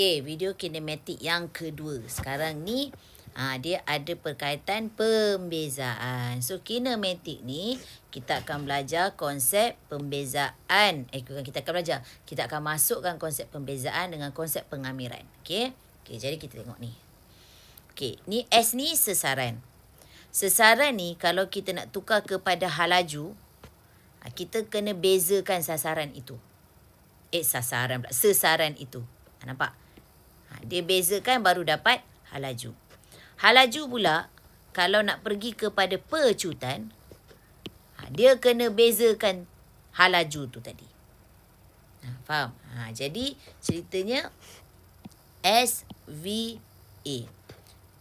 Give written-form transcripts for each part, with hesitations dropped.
Okay, video kinematik yang kedua. Sekarang ni dia ada perkaitan pembezaan. So kinematik ni kita akan belajar konsep pembezaan. Kita akan masukkan konsep pembezaan dengan konsep pengamiran. Okay, jadi kita tengok ni. Okay, ni S ni sesaran. Sesaran ni kalau kita nak tukar kepada halaju, kita kena bezakan sasaran itu. Sesaran itu. Nampak? Dia bezakan baru dapat halaju. Halaju pula, kalau nak pergi kepada pecutan, dia kena bezakan halaju tu tadi. Faham? Jadi, ceritanya S, V, A.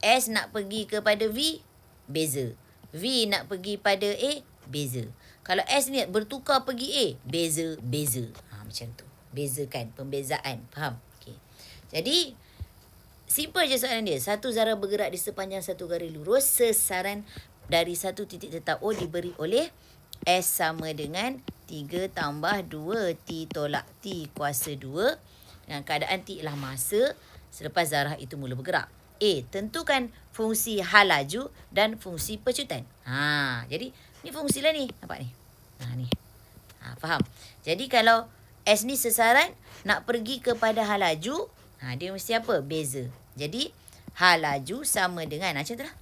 S nak pergi kepada V, beza. V nak pergi pada A, beza. Kalau S ni bertukar pergi A, beza. Macam tu. Bezakan, pembezaan. Faham? Okay. Jadi, simple je soalan dia. Satu zarah bergerak di sepanjang satu garis lurus. Sesaran dari satu titik tetap O diberi oleh S sama dengan 3 tambah 2 T tolak T kuasa 2. Dengan keadaan T ialah masa selepas zarah itu mula bergerak. A. Tentukan fungsi halaju dan fungsi pecutan. Jadi, ni fungsi lah ni. Nampak ni? Ni. Faham? Jadi, kalau S ni sesaran, nak pergi kepada halaju, dia mesti apa? Beza. Jadi, halaju sama dengan, macam tu lah.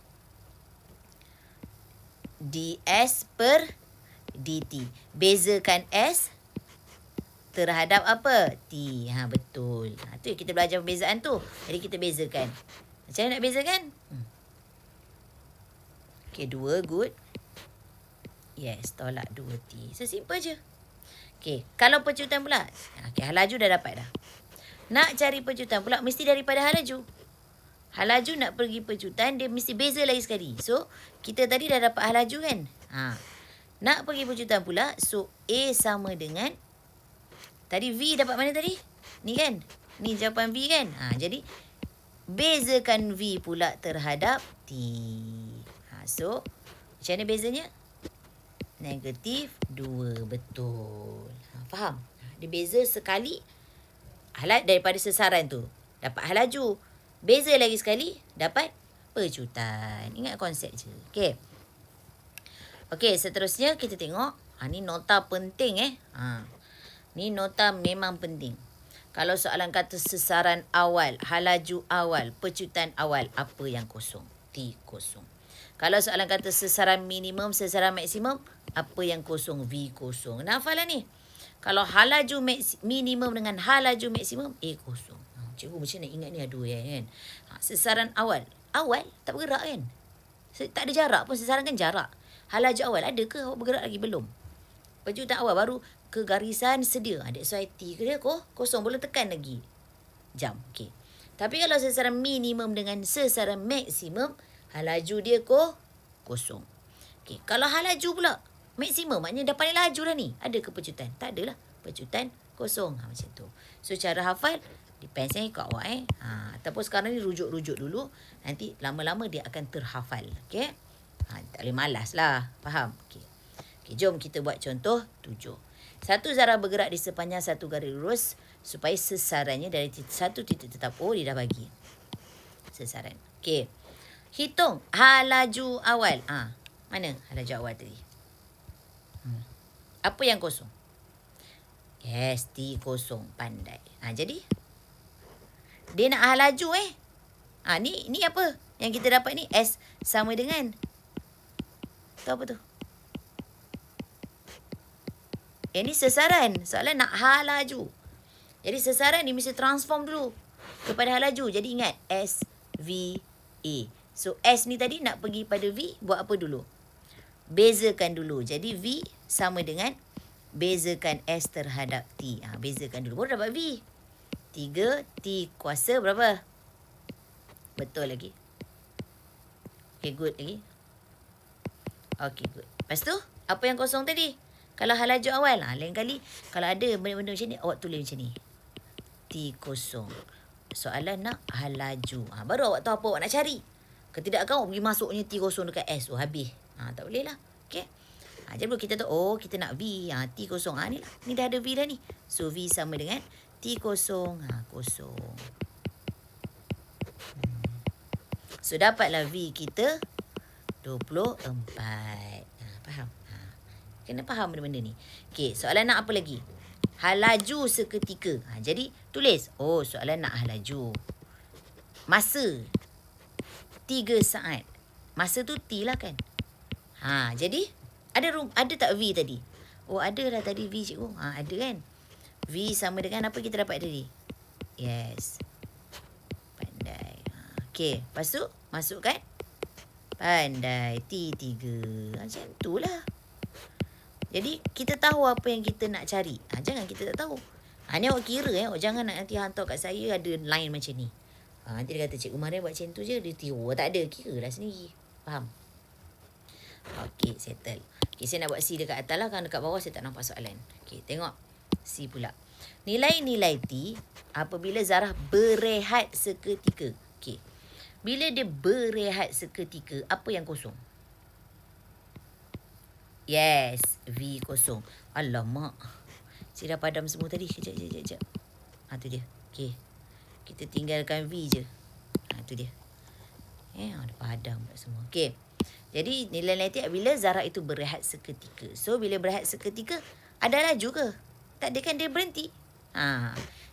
ds per dt. Bezakan S terhadap apa? T. Betul. Tu kita belajar perbezaan tu. Jadi, kita bezakan. Macam mana nak bezakan? Okay, 2, good. Yes, tolak 2T. So, simple je. Okay, kalau pecutan pula. Okay, halaju dah dapat dah. Nak cari pecutan pula, mesti daripada halaju. Halaju nak pergi pecutan, dia mesti beza lagi sekali. So, kita tadi dah dapat halaju kan? Nak pergi pecutan pula, so A sama dengan, tadi V dapat mana tadi? Ni kan? Ni jawapan V kan? Jadi, bezakan V pula terhadap T. So, macam mana bezanya? Negatif 2. Betul. Faham? Dia beza sekali daripada sesaran tu. Dapat halaju. Beza lagi sekali, dapat pecutan. Ingat konsep je. Okey, seterusnya kita tengok. Ni nota penting Ni nota memang penting. Kalau soalan kata sesaran awal, halaju awal, pecutan awal, apa yang kosong? T kosong. Kalau soalan kata sesaran minimum, sesaran maksimum, apa yang kosong? V kosong. Nak hafal lah ni. Kalau halaju minimum dengan halaju maksimum, A kosong. Cikgu macam nak ingat ni? Aduh kan. Sesaran awal. Awal tak bergerak kan? Tak ada jarak pun. Sesaran kan jarak. Halaju awal ada ke awak bergerak lagi? Belum. Pecutan awal baru ke garisan sedia. That's why T ke dia kosong. Boleh tekan lagi jam. Okay. Tapi kalau sesaran minimum dengan sesaran maksimum, halaju dia kosong. Okay. Kalau halaju pula maksimum, maknanya dah paling laju dah ni. Ada ke pecutan? Tak adalah. Pecutan kosong. Macam tu. So, cara hafal, depends ikut awak Ataupun sekarang ni rujuk-rujuk dulu. Nanti lama-lama dia akan terhafal. Okay? Tak boleh malas lah. Faham? Okay, jom kita buat contoh 7. Satu zarah bergerak di sepanjang satu garis lurus supaya sesarannya dari satu titik tetap O dia dah bagi. Sesaran. Okay. Hitung halaju awal. Mana halaju awal tadi? Apa yang kosong? Yes, T kosong. Pandai. Jadi, dia nak halaju Ni apa? Yang kita dapat ni S sama dengan. Tu apa tu? Ini sesaran. Soalan nak halaju. Jadi, sesaran ni mesti transform dulu kepada halaju. Jadi, ingat. S, V, A. So, S ni tadi nak pergi pada V, buat apa dulu? Bezakan dulu. Jadi, V sama dengan bezakan S terhadap T. Bezakan dulu. Baru dapat V. 3 T kuasa berapa? Betul lagi. Okay, good lagi. Okay, good. Lepas tu, apa yang kosong tadi? Kalau halaju awal, lain kali, kalau ada benda-benda macam ni, awak tulis macam ni. T kosong. Soalan nak halaju. Baru awak tahu apa awak nak cari. Ketidakkan awak pergi masuknya T kosong dekat S. Habis. Tak boleh lah. Okay. Jadi kita tahu, kita nak V. T kosong. Ni lah. Ni dah ada V dah ni. So, V sama dengan T kosong. Kosong. So, dapatlah V kita 24. Faham? Kena faham benda-benda ni. Okey, soalan nak apa lagi? Halaju seketika. Jadi, tulis. Oh, soalan nak halaju. Masa 3 saat. Masa tu T lah kan? Jadi, ada tak V tadi? Oh, ada lah tadi V, cikgu. Ada kan? V sama dengan apa kita dapat tadi? Yes. Pandai. Okey, lepas tu masukkan pandai T3. Macam tu lah. Jadi, kita tahu apa yang kita nak cari. Jangan kita tak tahu. Ni awak kira jangan nak nanti hantar kat saya ada line macam ni. Nanti dia kata, cikgu Mariam buat macam tu je, dia tiru. Tak ada, kira lah sendiri. Faham? Okey, settle. Okey, saya nak buat C dekat atas lah. Kan dekat bawah saya tak nampak soalan. Okey, tengok. C pula. Nilai-nilai T apabila zarah berehat seketika. Okey. Bila dia berehat seketika, apa yang kosong? Yes, V kosong. Alamak. Saya dah padam semua tadi. Kejap. Tu dia. Okey. Kita tinggalkan V je. Tu dia. Dah padam pula semua. Okey. Jadi, nilai-nilai T bila zarah itu berehat seketika. So, bila berehat seketika, ada laju ke? Tak ada kan, dia berhenti.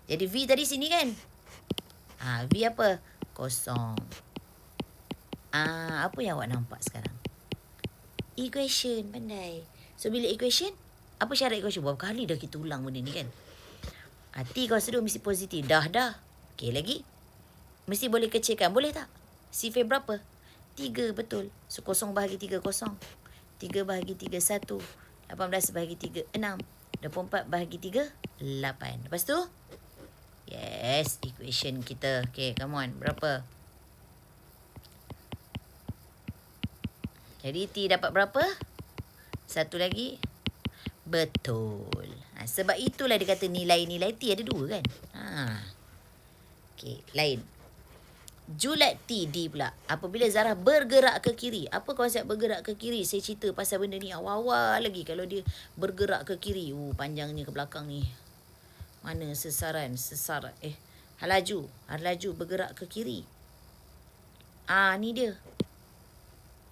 Jadi, V tadi sini kan? V apa? Kosong. Apa yang awak nampak sekarang? Equation, pandai. So, bila equation, apa syarat equation? Berapa kali dah kita ulang benda ni kan? T kuasa 2 mesti positif. Dah. Okey, lagi? Mesti boleh kecilkan. Boleh tak? Sifir berapa? 3, betul. So, 0 bahagi 3, 0. 3 bahagi 3, 1. 18 bahagi 3, 6. 24 bahagi 3, 8. Lepas tu? Yes, equation kita. Okay, come on. Berapa? Jadi, T dapat berapa? 1 lagi. Betul. Sebab itulah dia kata nilai-nilai T ada 2 kan? Okay, lain. Julat T, D pula. Apabila zarah bergerak ke kiri. Apa konsep bergerak ke kiri? Saya cerita pasal benda ni awal-awal lagi. Kalau dia bergerak ke kiri. Panjangnya ke belakang ni. Mana sesaran? Halaju bergerak ke kiri. Ni dia.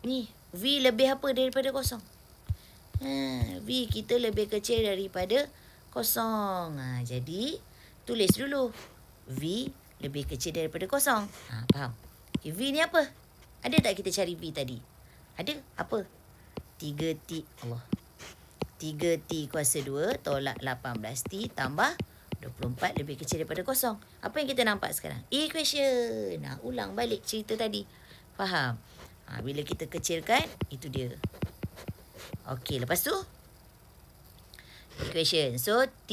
Ni. V lebih apa daripada kosong? V kita lebih kecil daripada kosong. Jadi, tulis dulu. V lebih kecil daripada kosong. Faham? Okay, V ni apa? Ada tak kita cari V tadi? Ada? Apa? 3T. Allah. 3T kuasa 2 tolak 18T tambah 24 lebih kecil daripada kosong. Apa yang kita nampak sekarang? Equation. Ulang balik cerita tadi. Faham? Bila kita kecilkan, itu dia. Okey, lepas tu? Equation. So, T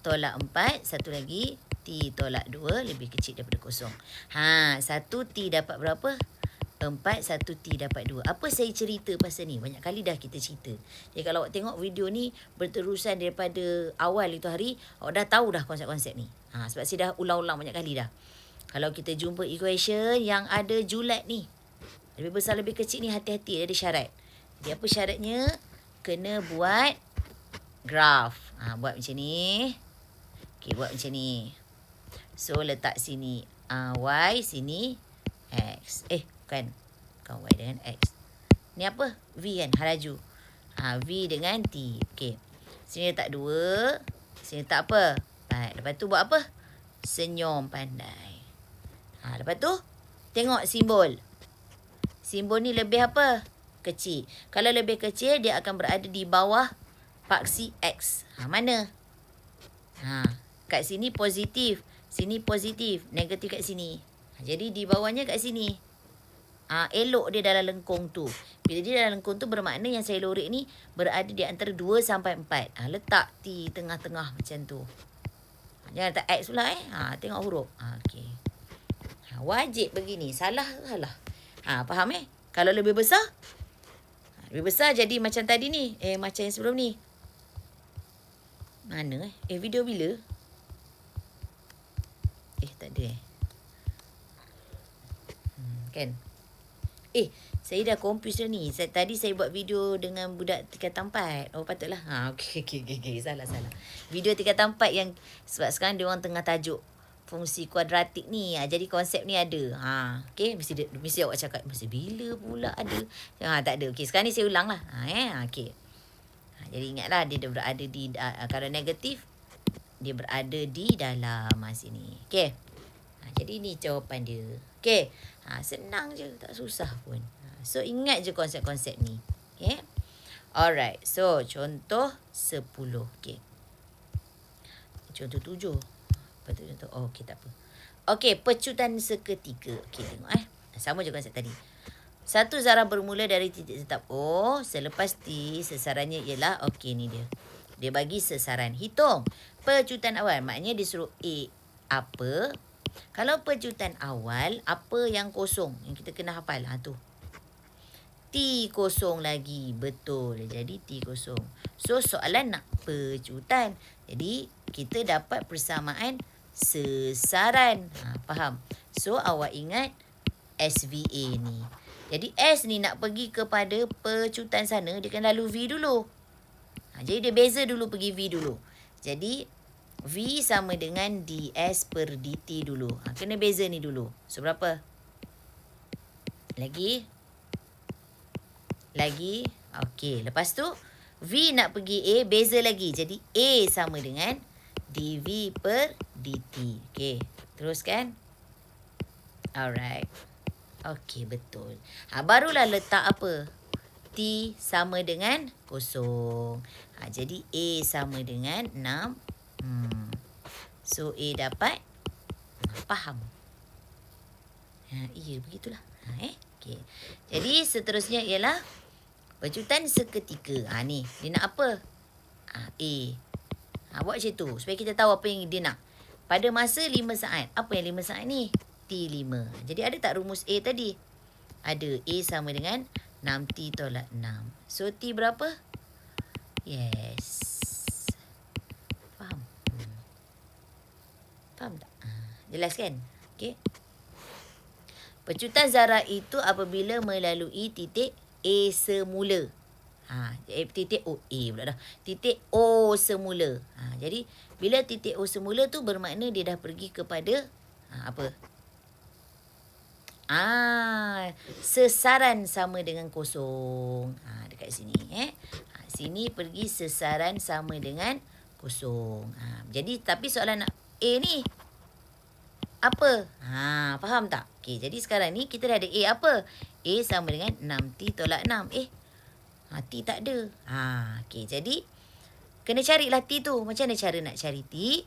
tolak 4. Satu lagi. T tolak 2 lebih kecil daripada kosong. 1T dapat berapa? 4, 1T dapat 2. Apa saya cerita pasal ni? Banyak kali dah kita cerita. Jadi kalau awak tengok video ni berterusan daripada awal itu hari, awak dah tahu dah konsep-konsep ni. Sebab saya dah ulang-ulang banyak kali dah. Kalau kita jumpa equation yang ada julat ni, lebih besar lebih kecil ni, hati-hati, ada syarat. Jadi apa syaratnya? Kena buat graf. Buat macam ni. Okey, buat macam ni. So, letak sini Y, sini X. Bukan. Bukan Y dengan X. Ni apa? V kan? Halaju. V dengan T. Okey. Sini letak 2. Sini letak apa? 4. Lepas tu buat apa? Senyum pandai. Lepas tu, tengok simbol. Simbol ni lebih apa? Kecil. Kalau lebih kecil, dia akan berada di bawah paksi X. Mana? Kat sini positif. Sini positif. Negatif kat sini. Jadi di bawahnya kat sini. Elok dia dalam lengkung tu. Bila dia dalam lengkung tu bermakna yang saya lorek ni berada di antara 2 sampai 4. Letak T tengah-tengah macam tu. Jangan letak X pula tengok huruf. Okey. Wajib begini. Salah. Faham Kalau lebih besar? Lebih besar jadi macam tadi ni. Macam yang sebelum ni. Mana video bila? Tak ada kan? Saya dah confuse dah ni. Tadi saya buat video dengan budak tingkatan 4. Patutlah. Okey. Salah. Video tingkatan 4 yang sebab sekarang dia orang tengah tajuk fungsi kuadratik ni. Jadi konsep ni ada. Okey, mesti awak cakap masa bila pula ada. Tak ada. Okey, sekarang ni saya ulang lah. Okey. Jadi ingatlah dia berada di kalau negatif dia berada di dalam sini. Okey. Jadi ni jawapan dia. Okey. Senang je, tak susah pun. So ingat je konsep-konsep ni. Okey. Alright. So contoh 10. Okey. Contoh 7. Apa tu contoh? Okey, tak apa. Okey, pecutan seketika. Okey, tengok sama je konsep tadi. Satu zarah bermula dari titik tetap O. Selepas T, sesarannya ialah, okey ni dia. Dia bagi sesaran. Hitung pecutan awal. Maknanya dia suruh A apa. Kalau pecutan awal, apa yang kosong? Yang kita kena hafal. Tu. T kosong lagi. Betul. Jadi T kosong. So, soalan nak pecutan. Jadi, kita dapat persamaan sesaran. Faham? So, awak ingat SVA ni. Jadi, S ni nak pergi kepada pecutan sana, dia kena lalu V dulu. Jadi, dia beza dulu pergi V dulu. Jadi, V sama dengan DS per DT dulu. Kena beza ni dulu. So, berapa? Lagi. Okey, lepas tu, V nak pergi A, beza lagi. Jadi, A sama dengan dV per dt. Okey, teruskan. Alright. Okey, betul. Barulah letak apa? T sama dengan 0. Jadi, A sama dengan 6. So, A dapat. Faham? Ya, begitulah. Okey. Jadi, seterusnya ialah pecutan seketika. Ni, dia nak apa? A. Buat macam tu. Supaya kita tahu apa yang dia nak. Pada masa 5 saat. Apa yang 5 saat ni? T5. Jadi ada tak rumus A tadi? Ada. A sama dengan 6T tolak 6. So T berapa? Yes. Faham? Faham tak? Jelas kan? Okay. Pecutan zarah itu apabila melalui titik A semula. Titik O A pula dah. Titik O semula. Jadi bila titik O semula tu bermakna dia dah pergi kepada apa? Sesaran sama dengan 0. Dekat sini sini pergi sesaran sama dengan 0. Jadi tapi soalan nak A ni apa? Faham tak? Okey, jadi sekarang ni kita dah ada A apa? A sama dengan 6T tolak 6. T tak ada. Okey, jadi kena carilah T tu. Macam mana cara nak cari T?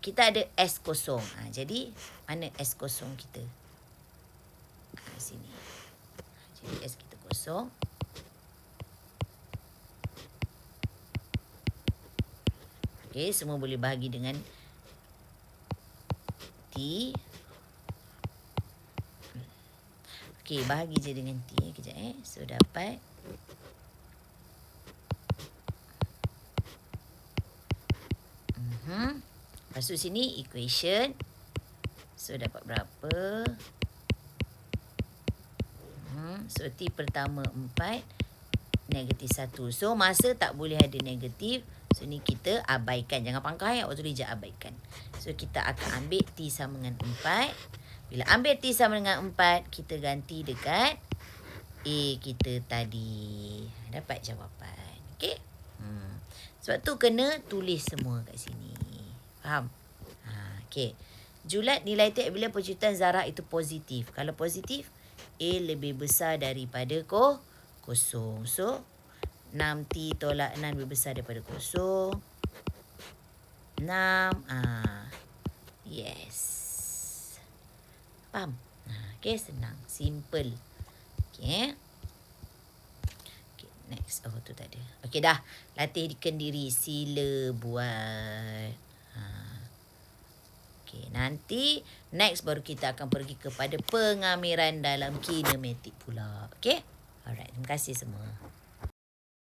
Kita ada S kosong. Jadi mana S kosong kita? Sini. Jadi S kita kosong. Okey, semua boleh bahagi dengan T. Okey, bahagi je dengan T. Kejap So, dapat. Lepas tu sini equation. So, dapat berapa? So, T pertama 4. Negatif 1. So, masa tak boleh ada negatif. So, ni kita abaikan. Jangan pangkai. Waktu tulis je abaikan. So, kita akan ambil T sama dengan 4. Bila ambil T sama dengan 4, kita ganti dekat A kita tadi. Dapat jawapan. Okey? Sebab tu kena tulis semua kat sini. Faham? Okey. Julat nilai T bila pecutan zarah itu positif. Kalau positif, A lebih besar daripada 0. So, 6T tolak 6 lebih besar daripada 0. 6. Yes. Faham? Okay, senang. Simple. Okay. Okay, next. Tu tak ada. Okay, dah. Latihkan diri. Sila buat. Okay, nanti next baru kita akan pergi kepada pengamiran dalam kinematik pula. Okay? Alright, terima kasih semua.